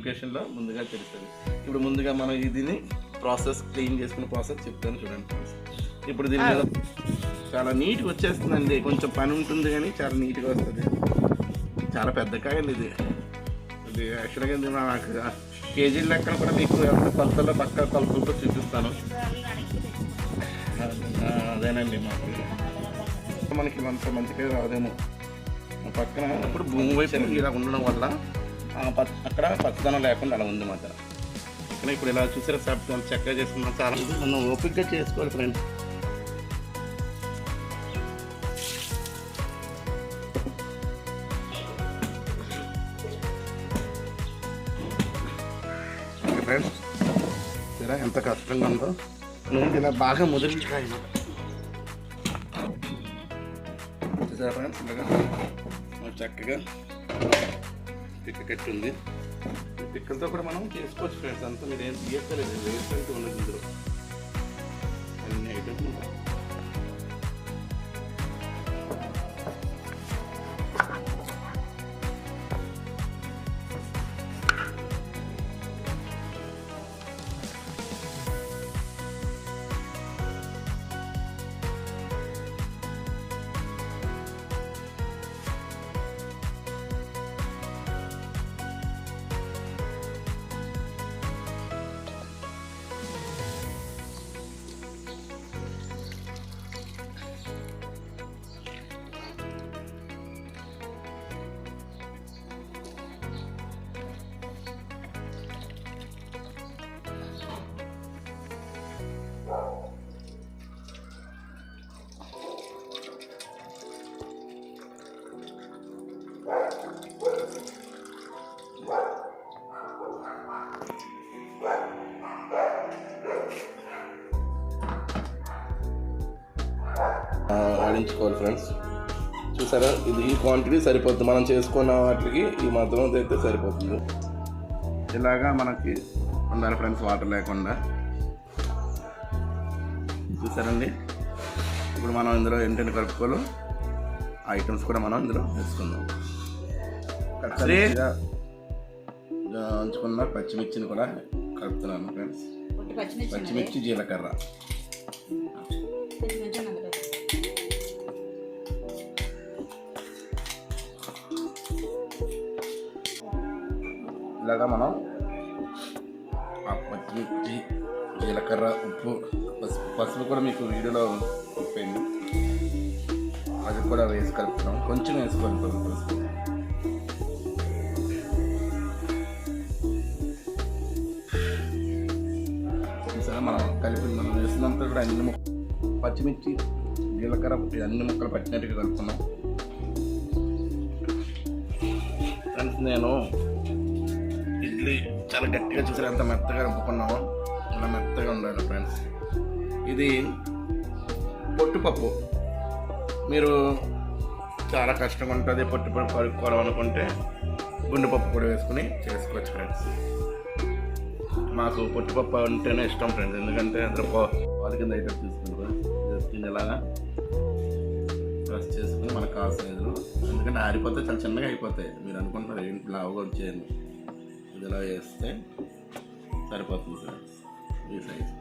నోటిఫికేషన్లో ముందుగా తెలుస్తుంది. ఇప్పుడు ముందుగా మనం దీన్ని ప్రాసెస్ క్లీన్ చేసుకునే ప్రాసెస్ చెప్తాను చూడండి. ఇప్పుడు దీని మీద చాలా నీట్గా వచ్చేస్తుందండి. కొంచెం పని ఉంటుంది కానీ చాలా నీట్గా వస్తుంది. చాలా పెద్ద కాయ అండి ఇది. ఇది యాక్చువల్గా ఇది నాకు కేజీల లెక్కన కూడా మీకు కొలతల్లో పక్క కొలతలతో చూపిస్తాను. అదేనండి మనకి అంత మంచిగా రాదేమో. పక్కన ఇప్పుడు భూమి వైపు ఇలా ఉండడం వల్ల అక్కడ పచ్చదనం లేకుండా అలా ఉంది మాట. ఇక్కడ ఇప్పుడు ఇలా చూసారా సార్ చక్కగా చేసుకున్నాం. చాలా మనం ఓపికగా చేసుకోవాలి ఫ్రెండ్స్. ఫ్రెండ్స్ సరే ఎంత కష్టంగా ఉందో నేను ఇలా బాగా ముదిరించుకాయ చూసారా ఫ్రెండ్స్. ఇలాగా చక్కగా పిక్క కట్టి ఉంది. ఈ పిక్కలతో కూడా మనం చేసుకోవచ్చు ఫ్రెండ్స్. అంతా మీరు ఏం తీయక్కలేదు, వేస్ట్ అంటూ ఉండదు. ఇందులో అన్ని ఐటమ్స్ ఉంటాయి. ఆడించుకోవాలి ఫ్రెండ్స్. చూసారా ఇది ఈ క్వాంటిటీ సరిపోతుంది. మనం చేసుకున్న వాటికి ఈ మాత్రం అయితే సరిపోతుంది. ఇలాగా మనకి ఉండాలి ఫ్రెండ్స్, వాటర్ లేకుండా. చూసారండి. ఇప్పుడు మనం ఇందులో ఏంటంటే కలుపుకోవాలి ఐటమ్స్ కూడా మనం ఇందులో వేసుకుందాం. ఉంచుకున్న పచ్చిమిర్చిని కూడా కలుపుతున్నాను ఫ్రెండ్స్. పచ్చిమిర్చి జీలకర్ర ఇలాగా మనం పచ్చిమిర్చి జీలకర్ర ఉప్పు పసుపు కూడా మీకు వీడియోలో చెప్పండి. అది కూడా వేసి కలుపుతున్నాం. కొంచెం వేసుకోండి పసుపు. చూసారా మనం మనం వేసినంత కూడా అన్ని పచ్చిమిర్చి జీలకర్ర అన్ని ముక్కలు పట్టినట్టుగా కలుపుకున్నాం ఫ్రెండ్స్. నేను ఇడ్లీ చాలా గట్టిగా చూసారు ఎంత మెత్తగా రుబ్బుకున్నామో అలా మెత్తగా ఉండాలి ఫ్రెండ్స్. ఇది పొట్టుపప్పు. మీరు చాలా కష్టంగా ఉంటుంది పొట్టుపప్పు కలుపుకోవడం అనుకుంటే గుండెపప్పు కూడా వేసుకుని చేసుకోవచ్చు ఫ్రెండ్స్. మాకు పొట్టుపప్పు అంటేనే ఇష్టం ఫ్రెండ్స్. ఎందుకంటే అందులో పాలు కింద ఐటమ్ తీసుకుంటారు. చేసుకుని ఇలాగా ప్రెస్ చేసుకుని మనకు కావాల్సిన ఇదిలో, ఎందుకంటే ఆరిపోతే చాలా చిన్నగా అయిపోతాయి. మీరు అనుకుంటారు ఏంటి లావుగా వచ్చేయండి. ఇది ఇలా వేస్తే సరిపోతుంది ఫ్రెండ్స్ ఈ సైజ్.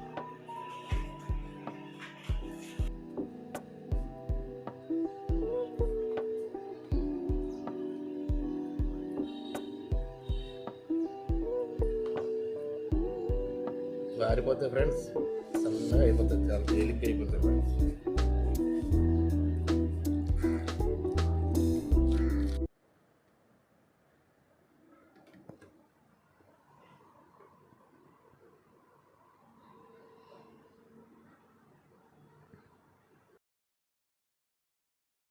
ఆరిపోతే ఫ్రెండ్స్ సన్నగా అయిపోతుంది, చాలా తేలిక అయిపోతుంది.